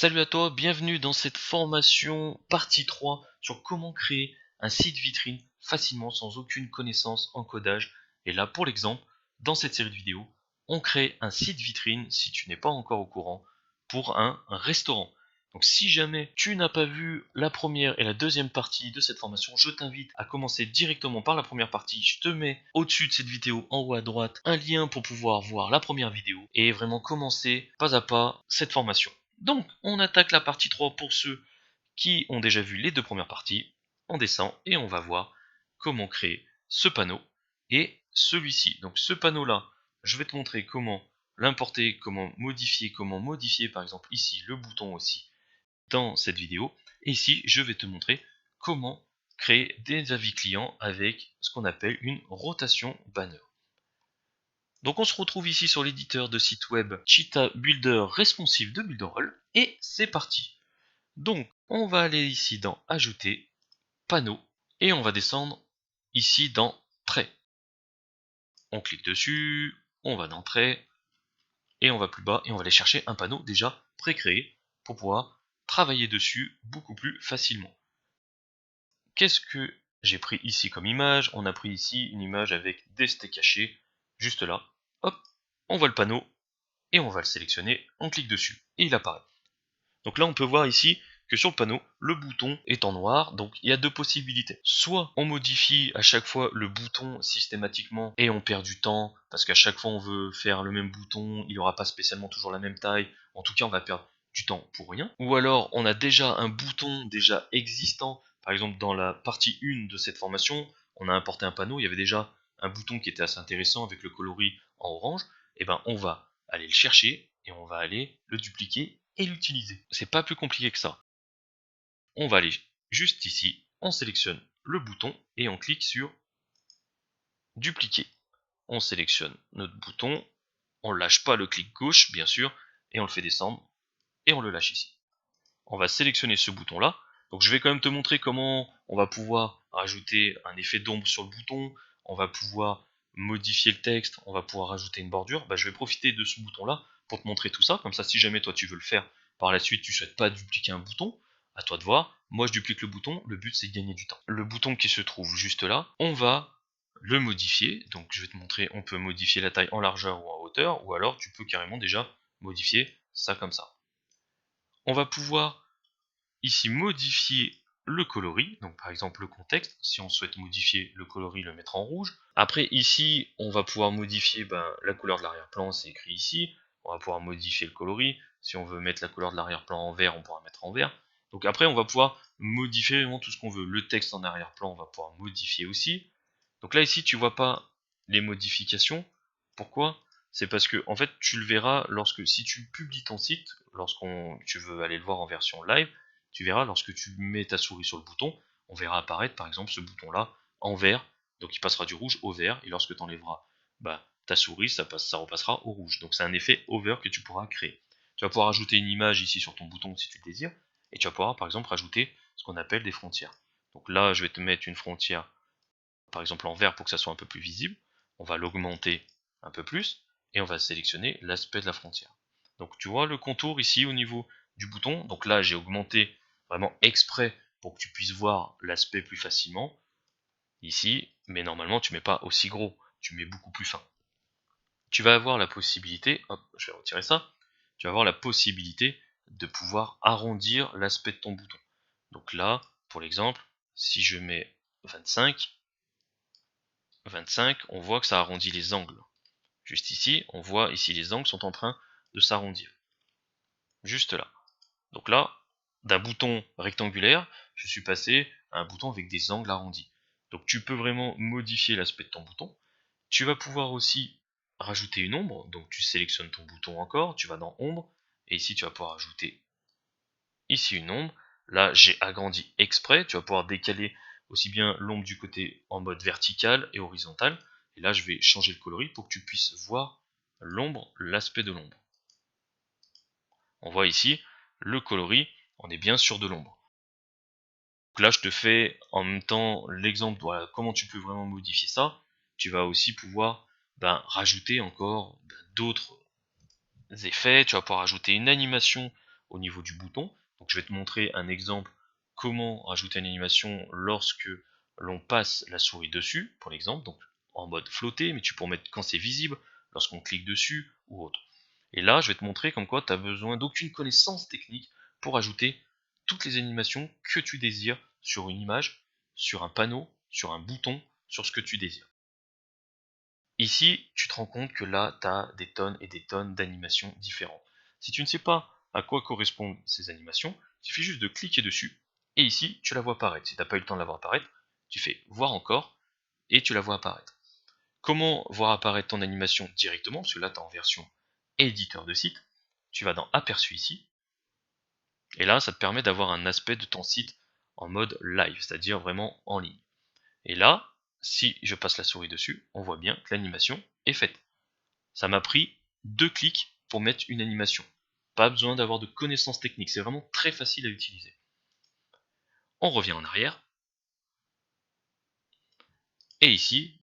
Salut à toi, bienvenue dans cette formation partie 3 sur comment créer un site vitrine facilement sans aucune connaissance en codage. Et là, pour l'exemple, dans cette série de vidéos, on crée un site vitrine, si tu n'es pas encore au courant, pour un restaurant. Donc si jamais tu n'as pas vu la première et la deuxième partie de cette formation, je t'invite à commencer directement par la première partie. Je te mets au-dessus de cette vidéo, en haut à droite, un lien pour pouvoir voir la première vidéo et vraiment commencer pas à pas cette formation. Donc, on attaque la partie 3 pour ceux qui ont déjà vu les deux premières parties. On descend et on va voir comment créer ce panneau et celui-ci. Donc ce panneau-là, je vais te montrer comment l'importer, comment modifier par exemple ici le bouton aussi dans cette vidéo. Et ici, je vais te montrer comment créer des avis clients avec ce qu'on appelle une rotation banner. Donc on se retrouve ici sur l'éditeur de site web Cheetah Builder Responsive de Builderall et c'est parti. Donc on va aller ici dans Ajouter, Panneau et on va descendre ici dans Trait. On clique dessus, on va dans Trait et on va plus bas et on va aller chercher un panneau déjà pré-créé pour pouvoir travailler dessus beaucoup plus facilement. Qu'est-ce que j'ai pris ici comme image? On a pris ici une image avec des steaks cachés, juste là. Hop, on voit le panneau et on va le sélectionner, on clique dessus et il apparaît. Donc là on peut voir ici que sur le panneau, le bouton est en noir, donc il y a deux possibilités. Soit on modifie à chaque fois le bouton systématiquement et on perd du temps, parce qu'à chaque fois on veut faire le même bouton, il n'y aura pas spécialement toujours la même taille, en tout cas on va perdre du temps pour rien. Ou alors on a déjà un bouton déjà existant, par exemple dans la partie 1 de cette formation, on a importé un panneau, il y avait déjà un bouton qui était assez intéressant avec le coloris en orange, et ben on va aller le chercher et on va aller le dupliquer et l'utiliser. C'est pas plus compliqué que ça. On va aller juste ici, on sélectionne le bouton et on clique sur dupliquer. On sélectionne notre bouton, on lâche pas le clic gauche bien sûr, et on le fait descendre et on le lâche ici. On va sélectionner ce bouton là. Donc je vais quand même te montrer comment on va pouvoir rajouter un effet d'ombre sur le bouton, on va pouvoir modifier le texte, on va pouvoir rajouter une bordure. Je vais profiter de ce bouton là pour te montrer tout ça, comme ça si jamais toi tu veux le faire par la suite, tu ne souhaites pas dupliquer un bouton, à toi de voir. Moi je duplique le bouton, le but c'est de gagner du temps. Le bouton qui se trouve juste là, on va le modifier. Donc je vais te montrer, on peut modifier la taille en largeur ou en hauteur, ou alors tu peux carrément déjà modifier ça comme ça. On va pouvoir ici modifier le coloris, donc par exemple le contexte, si on souhaite modifier le coloris, le mettre en rouge. Après ici, on va pouvoir modifier la couleur de l'arrière-plan, c'est écrit ici. On va pouvoir modifier le coloris. Si on veut mettre la couleur de l'arrière-plan en vert, on pourra mettre en vert. Donc après, on va pouvoir modifier vraiment tout ce qu'on veut. Le texte en arrière-plan, on va pouvoir modifier aussi. Donc là, ici, tu vois pas les modifications. Pourquoi? C'est parce que, en fait, tu le verras lorsque, si tu publies ton site, tu veux aller le voir en version live, tu verras lorsque tu mets ta souris sur le bouton, on verra apparaître par exemple ce bouton là en vert, donc il passera du rouge au vert, et lorsque tu enlèveras ta souris, ça repassera au rouge. Donc c'est un effet hover que tu pourras créer. Tu vas pouvoir ajouter une image ici sur ton bouton si tu le désires, et tu vas pouvoir par exemple rajouter ce qu'on appelle des frontières. Donc là je vais te mettre une frontière par exemple en vert pour que ça soit un peu plus visible, on va l'augmenter un peu plus, et on va sélectionner l'aspect de la frontière. Donc tu vois le contour ici au niveau du bouton, donc là j'ai augmenté vraiment exprès pour que tu puisses voir l'aspect plus facilement, ici, mais normalement tu mets pas aussi gros, tu mets beaucoup plus fin. Tu vas avoir la possibilité, hop, je vais retirer ça, tu vas avoir la possibilité de pouvoir arrondir l'aspect de ton bouton. Donc là, pour l'exemple, si je mets 25, on voit que ça arrondit les angles. Juste ici, on voit ici les angles sont en train de s'arrondir. Juste là. Donc là, d'un bouton rectangulaire, je suis passé à un bouton avec des angles arrondis. Donc tu peux vraiment modifier l'aspect de ton bouton. Tu vas pouvoir aussi rajouter une ombre. Donc tu sélectionnes ton bouton encore, tu vas dans ombre, et ici tu vas pouvoir ajouter ici une ombre. Là j'ai agrandi exprès, tu vas pouvoir décaler aussi bien l'ombre du côté en mode vertical et horizontal. Et là je vais changer le coloris pour que tu puisses voir l'ombre, l'aspect de l'ombre. On voit ici le coloris, on est bien sûr de l'ombre. Donc là je te fais en même temps l'exemple, voilà, comment tu peux vraiment modifier ça. Tu vas aussi pouvoir rajouter encore d'autres effets, tu vas pouvoir ajouter une animation au niveau du bouton. Donc je vais te montrer un exemple comment rajouter une animation lorsque l'on passe la souris dessus, pour l'exemple, donc en mode flotté, mais tu peux en mettre quand c'est visible, lorsqu'on clique dessus ou autre. Et là, je vais te montrer comme quoi tu n'as besoin d'aucune connaissance technique pour ajouter toutes les animations que tu désires sur une image, sur un panneau, sur un bouton, sur ce que tu désires. Ici, tu te rends compte que là, tu as des tonnes et des tonnes d'animations différentes. Si tu ne sais pas à quoi correspondent ces animations, il suffit juste de cliquer dessus, et ici, tu la vois apparaître. Si tu n'as pas eu le temps de la voir apparaître, tu fais voir encore, et tu la vois apparaître. Comment voir apparaître ton animation directement, parce que là, tu es en version éditeur de site. Tu vas dans aperçu ici, et là, ça te permet d'avoir un aspect de ton site en mode live, c'est-à-dire vraiment en ligne. Et là, si je passe la souris dessus, on voit bien que l'animation est faite. Ça m'a pris 2 clics pour mettre une animation. Pas besoin d'avoir de connaissances techniques, c'est vraiment très facile à utiliser. On revient en arrière. Et ici,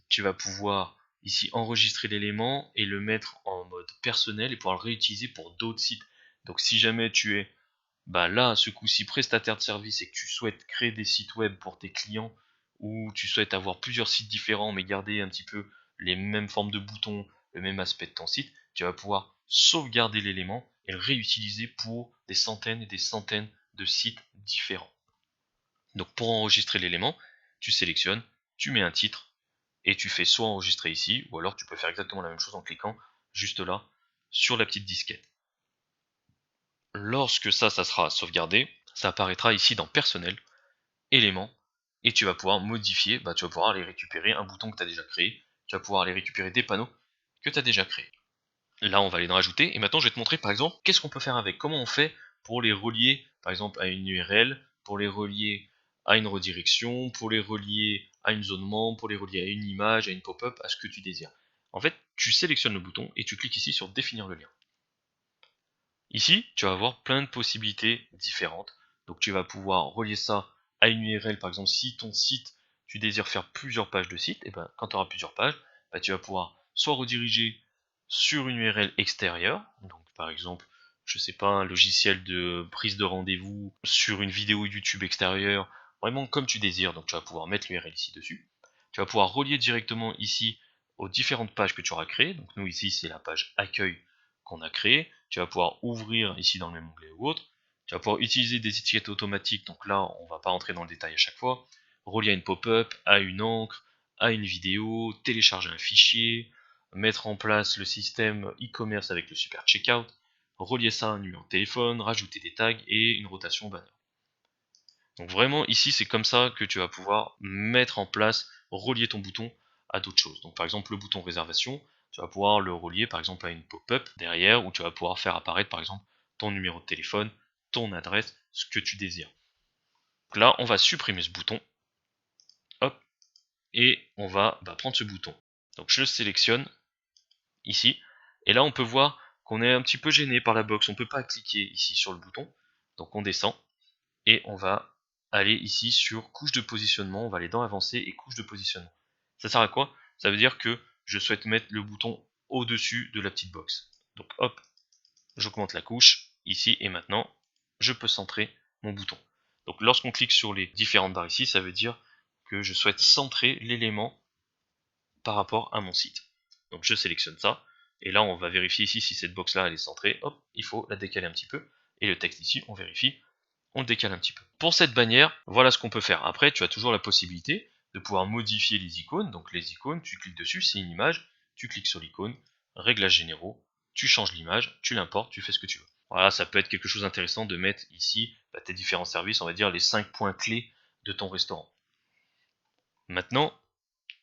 tu vas pouvoir ici enregistrer l'élément et le mettre en mode personnel et pouvoir le réutiliser pour d'autres sites. Donc si jamais tu es là, ce coup-ci, prestataire de service et que tu souhaites créer des sites web pour tes clients ou tu souhaites avoir plusieurs sites différents mais garder un petit peu les mêmes formes de boutons, le même aspect de ton site, tu vas pouvoir sauvegarder l'élément et le réutiliser pour des centaines et des centaines de sites différents. Donc pour enregistrer l'élément, tu sélectionnes, tu mets un titre et tu fais soit enregistrer ici ou alors tu peux faire exactement la même chose en cliquant juste là sur la petite disquette. Lorsque ça sera sauvegardé, ça apparaîtra ici dans personnel, éléments, et tu vas pouvoir modifier, tu vas pouvoir aller récupérer un bouton que tu as déjà créé, tu vas pouvoir aller récupérer des panneaux que tu as déjà créés. Là, on va aller dans ajouter, et maintenant je vais te montrer par exemple qu'est-ce qu'on peut faire avec, comment on fait pour les relier par exemple à une URL, pour les relier à une redirection, pour les relier à une zone membre, pour les relier à une image, à une pop-up, à ce que tu désires. En fait, tu sélectionnes le bouton et tu cliques ici sur définir le lien. Ici, tu vas avoir plein de possibilités différentes. Donc tu vas pouvoir relier ça à une URL, par exemple si ton site, tu désires faire plusieurs pages de site, et quand tu auras plusieurs pages, tu vas pouvoir soit rediriger sur une URL extérieure, donc par exemple, je sais pas, un logiciel de prise de rendez-vous, sur une vidéo YouTube extérieure, vraiment comme tu désires, donc tu vas pouvoir mettre l'URL ici dessus. Tu vas pouvoir relier directement ici aux différentes pages que tu auras créées, donc nous ici c'est la page accueil qu'on a créée. Tu vas pouvoir ouvrir ici dans le même onglet ou autre. Tu vas pouvoir utiliser des étiquettes automatiques, donc là on va pas rentrer dans le détail à chaque fois. Relier à une pop-up, à une encre, à une vidéo, télécharger un fichier, mettre en place le système e-commerce avec le super checkout, relier ça à un numéro de téléphone, rajouter des tags et une rotation banner. Donc vraiment ici c'est comme ça que tu vas pouvoir mettre en place, relier ton bouton à d'autres choses. Donc par exemple le bouton réservation, tu vas pouvoir le relier par exemple à une pop-up derrière où tu vas pouvoir faire apparaître par exemple ton numéro de téléphone, ton adresse, ce que tu désires. Donc là on va supprimer ce bouton, hop, et on va prendre ce bouton. Donc je le sélectionne ici, et là on peut voir qu'on est un petit peu gêné par la box, on ne peut pas cliquer ici sur le bouton, donc on descend, et on va aller ici sur couche de positionnement, on va aller dans avancé et couche de positionnement. Ça sert à quoi? Ça veut dire que je souhaite mettre le bouton au-dessus de la petite box. Donc hop, j'augmente la couche ici et maintenant je peux centrer mon bouton. Donc lorsqu'on clique sur les différentes barres ici, ça veut dire que je souhaite centrer l'élément par rapport à mon site. Donc je sélectionne ça, et là on va vérifier ici si cette box là elle est centrée, hop, il faut la décaler un petit peu, et le texte ici on vérifie, on le décale un petit peu. Pour cette bannière, voilà ce qu'on peut faire. Après, tu as toujours la possibilité de pouvoir modifier les icônes. Donc les icônes, tu cliques dessus, c'est une image, tu cliques sur l'icône, réglages généraux, tu changes l'image, tu l'importes, tu fais ce que tu veux. Voilà, ça peut être quelque chose d'intéressant de mettre ici tes différents services, on va dire les 5 points clés de ton restaurant. Maintenant,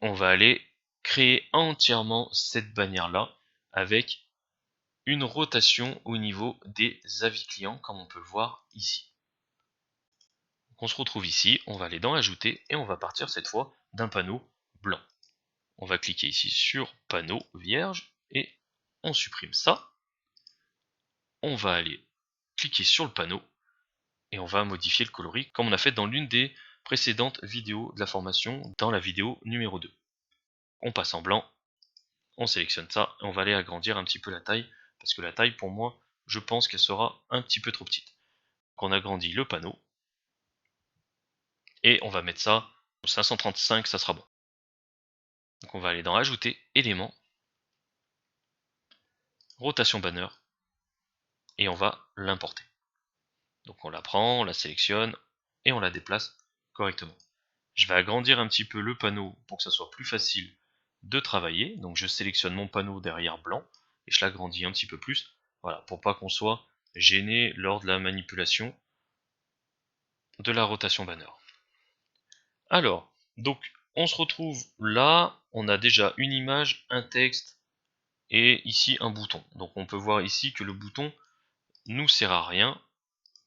on va aller créer entièrement cette bannière-là avec une rotation au niveau des avis clients, comme on peut le voir ici. On se retrouve ici, on va aller dans ajouter et on va partir cette fois d'un panneau blanc. On va cliquer ici sur panneau vierge et on supprime ça. On va aller cliquer sur le panneau et on va modifier le coloris comme on a fait dans l'une des précédentes vidéos de la formation, dans la vidéo numéro 2. On passe en blanc, on sélectionne ça et on va aller agrandir un petit peu la taille parce que la taille pour moi je pense qu'elle sera un petit peu trop petite. Donc on agrandit le panneau. Et on va mettre ça, 535, ça sera bon. Donc on va aller dans Ajouter, éléments, rotation banner, et on va l'importer. Donc on la prend, on la sélectionne, et on la déplace correctement. Je vais agrandir un petit peu le panneau pour que ça soit plus facile de travailler. Donc je sélectionne mon panneau derrière blanc, et je l'agrandis un petit peu plus. Voilà, pour pas qu'on soit gêné lors de la manipulation de la rotation banner. Alors, donc on se retrouve là, on a déjà une image, un texte, et ici un bouton. Donc on peut voir ici que le bouton nous sert à rien,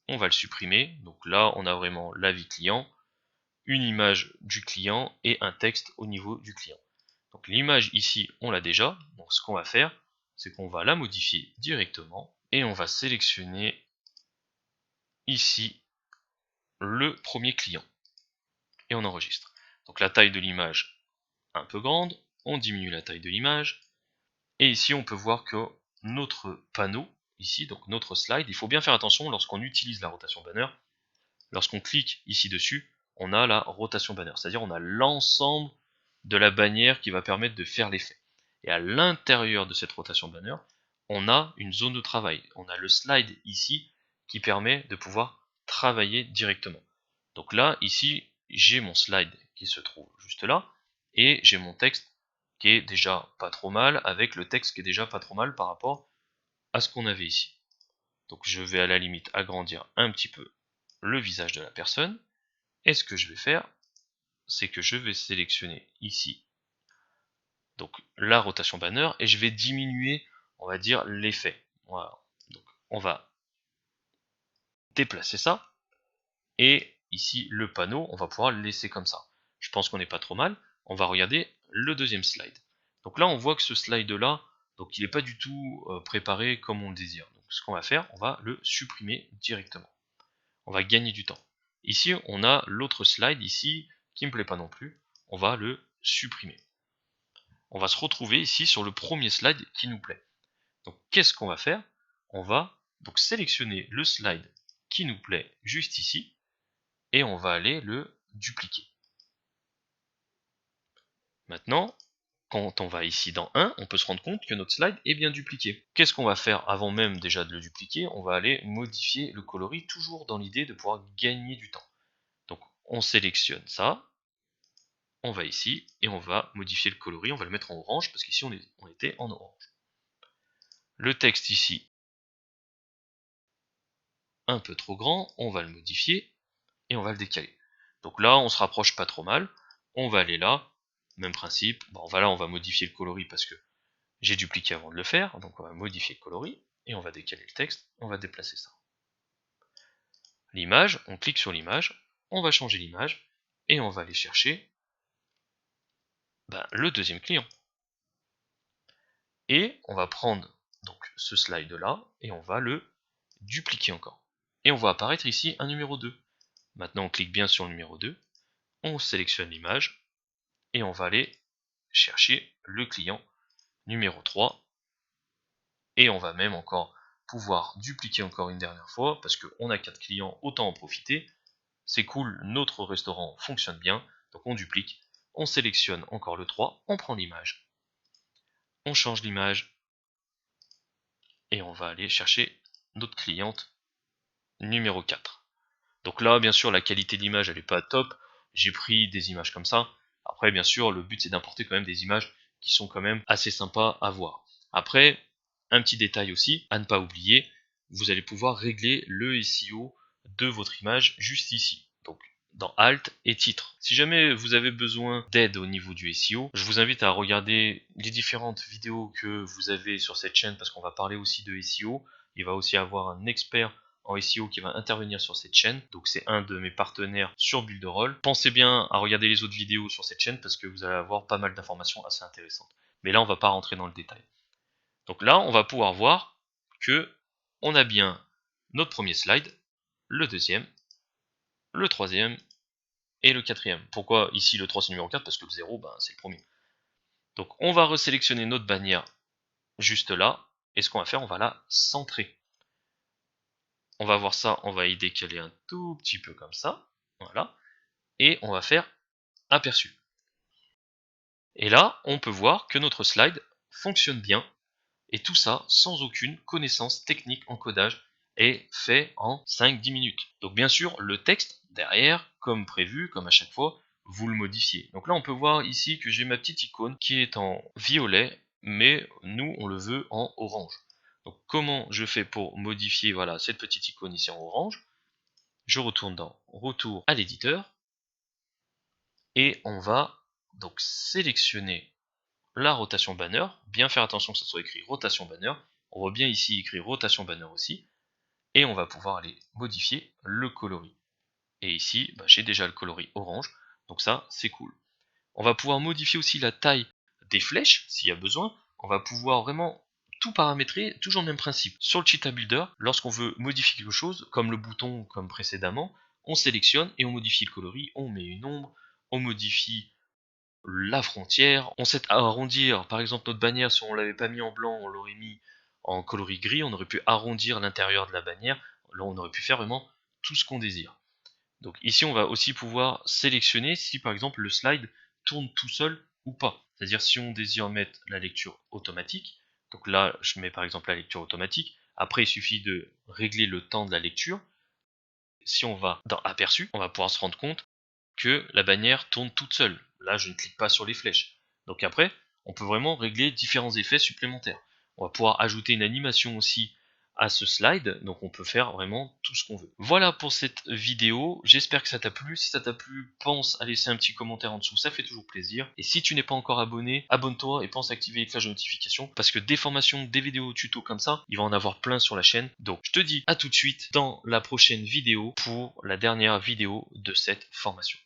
on va le supprimer. Donc là on a vraiment l'avis client, une image du client et un texte au niveau du client. Donc l'image ici on l'a déjà, donc ce qu'on va faire c'est qu'on va la modifier directement et on va sélectionner ici le premier client et on enregistre. Donc la taille de l'image un peu grande, on diminue la taille de l'image. Et ici, on peut voir que notre panneau, ici, donc notre slide, il faut bien faire attention lorsqu'on utilise la rotation banner. Lorsqu'on clique ici dessus, on a la rotation banner, c'est-à-dire on a l'ensemble de la bannière qui va permettre de faire l'effet. Et à l'intérieur de cette rotation banner, on a une zone de travail. On a le slide ici qui permet de pouvoir travailler directement. Donc là, ici, j'ai mon slide qui se trouve juste là, et j'ai mon texte qui est déjà pas trop mal, avec le texte qui est déjà pas trop mal par rapport à ce qu'on avait ici. Donc je vais à la limite agrandir un petit peu le visage de la personne, et ce que je vais faire, c'est que je vais sélectionner ici donc la rotation banner, et je vais diminuer, on va dire, l'effet. Voilà. Donc on va déplacer ça, et ici le panneau, on va pouvoir le laisser comme ça. Je pense qu'on n'est pas trop mal. On va regarder le deuxième slide. Donc là on voit que ce slide là, donc il n'est pas du tout préparé comme on le désire. Donc ce qu'on va faire, on va le supprimer directement. On va gagner du temps. Ici on a l'autre slide ici qui me plaît pas non plus. On va le supprimer. On va se retrouver ici sur le premier slide qui nous plaît. Donc qu'est-ce qu'on va faire? On va donc sélectionner le slide qui nous plaît juste ici, et on va aller le dupliquer. Maintenant, quand on va ici dans 1, on peut se rendre compte que notre slide est bien dupliqué. Qu'est-ce qu'on va faire avant même déjà de le dupliquer? On va aller modifier le coloris, toujours dans l'idée de pouvoir gagner du temps. Donc on sélectionne ça, on va ici, et on va modifier le coloris, on va le mettre en orange, parce qu'ici on était en orange. Le texte ici, un peu trop grand, on va le modifier, et on va le décaler. Donc là, on se rapproche pas trop mal, on va aller là, même principe, bon voilà, on va modifier le coloris parce que j'ai dupliqué avant de le faire, donc on va modifier le coloris, et on va décaler le texte, on va déplacer ça. L'image, on clique sur l'image, on va changer l'image, et on va aller chercher le deuxième client. Et on va prendre donc ce slide là, et on va le dupliquer encore. Et on voit apparaître ici un numéro 2. Maintenant on clique bien sur le numéro 2, on sélectionne l'image, et on va aller chercher le client numéro 3, et on va même encore pouvoir dupliquer encore une dernière fois, parce qu'on a 4 clients, autant en profiter. C'est cool, notre restaurant fonctionne bien, donc on duplique, on sélectionne encore le 3, on prend l'image, on change l'image, et on va aller chercher notre cliente numéro 4. Donc là, bien sûr, la qualité de l'image, elle n'est pas top, j'ai pris des images comme ça. Après, bien sûr, le but c'est d'importer quand même des images qui sont quand même assez sympas à voir. Après, un petit détail aussi, à ne pas oublier, vous allez pouvoir régler le SEO de votre image juste ici. Donc, dans Alt et Titre. Si jamais vous avez besoin d'aide au niveau du SEO, je vous invite à regarder les différentes vidéos que vous avez sur cette chaîne, parce qu'on va parler aussi de SEO. Il va aussi avoir un expert en SEO qui va intervenir sur cette chaîne. Donc c'est un de mes partenaires sur Builderall. Pensez bien à regarder les autres vidéos sur cette chaîne, parce que vous allez avoir pas mal d'informations assez intéressantes. Mais là, on va pas rentrer dans le détail. Donc là, on va pouvoir voir que on a bien notre premier slide, le deuxième, le troisième et le quatrième. Pourquoi ici le 3 c'est le numéro 4? Parce que le 0, c'est le premier. Donc on va resélectionner notre bannière juste là, et ce qu'on va faire, on va la centrer. on va voir ça, on va y décaler un tout petit peu comme ça, voilà, et on va faire aperçu. Et là, on peut voir que notre slide fonctionne bien, et tout ça sans aucune connaissance technique en codage, et fait en 5-10 minutes. Donc bien sûr, le texte derrière, comme prévu, comme à chaque fois, vous le modifiez. Donc là, on peut voir ici que j'ai ma petite icône qui est en violet, mais nous, on le veut en orange. Donc comment je fais pour modifier voilà, cette petite icône ici en orange? Je retourne dans Retour à l'éditeur, et on va donc sélectionner la rotation banner, bien faire attention que ça soit écrit rotation banner, on voit bien ici écrit rotation banner aussi, et on va pouvoir aller modifier le coloris. Et ici, j'ai déjà le coloris orange, donc ça c'est cool. On va pouvoir modifier aussi la taille des flèches, s'il y a besoin, on va pouvoir vraiment tout paramétrer, toujours le même principe. Sur le Cheetah Builder, lorsqu'on veut modifier quelque chose, comme le bouton comme précédemment, on sélectionne et on modifie le coloris, on met une ombre, on modifie la frontière, on sait arrondir, par exemple notre bannière, si on l'avait pas mis en blanc, on l'aurait mis en coloris gris, on aurait pu arrondir l'intérieur de la bannière, là on aurait pu faire vraiment tout ce qu'on désire. Donc ici on va aussi pouvoir sélectionner si par exemple le slide tourne tout seul ou pas, c'est-à-dire si on désire mettre la lecture automatique, donc là je mets par exemple la lecture automatique, après il suffit de régler le temps de la lecture. Si on va dans aperçu, on va pouvoir se rendre compte que la bannière tourne toute seule. Là, je ne clique pas sur les flèches. Donc après, on peut vraiment régler différents effets supplémentaires. On va pouvoir ajouter une animation aussi à ce slide, donc on peut faire vraiment tout ce qu'on veut. Voilà pour cette vidéo, j'espère que ça t'a plu. Si ça t'a plu, pense à laisser un petit commentaire en dessous, ça fait toujours plaisir. Et si tu n'es pas encore abonné, abonne-toi et pense à activer les cloches de notification, parce que des formations, des vidéos tutos comme ça, il va en avoir plein sur la chaîne. Donc je te dis à tout de suite dans la prochaine vidéo pour la dernière vidéo de cette formation.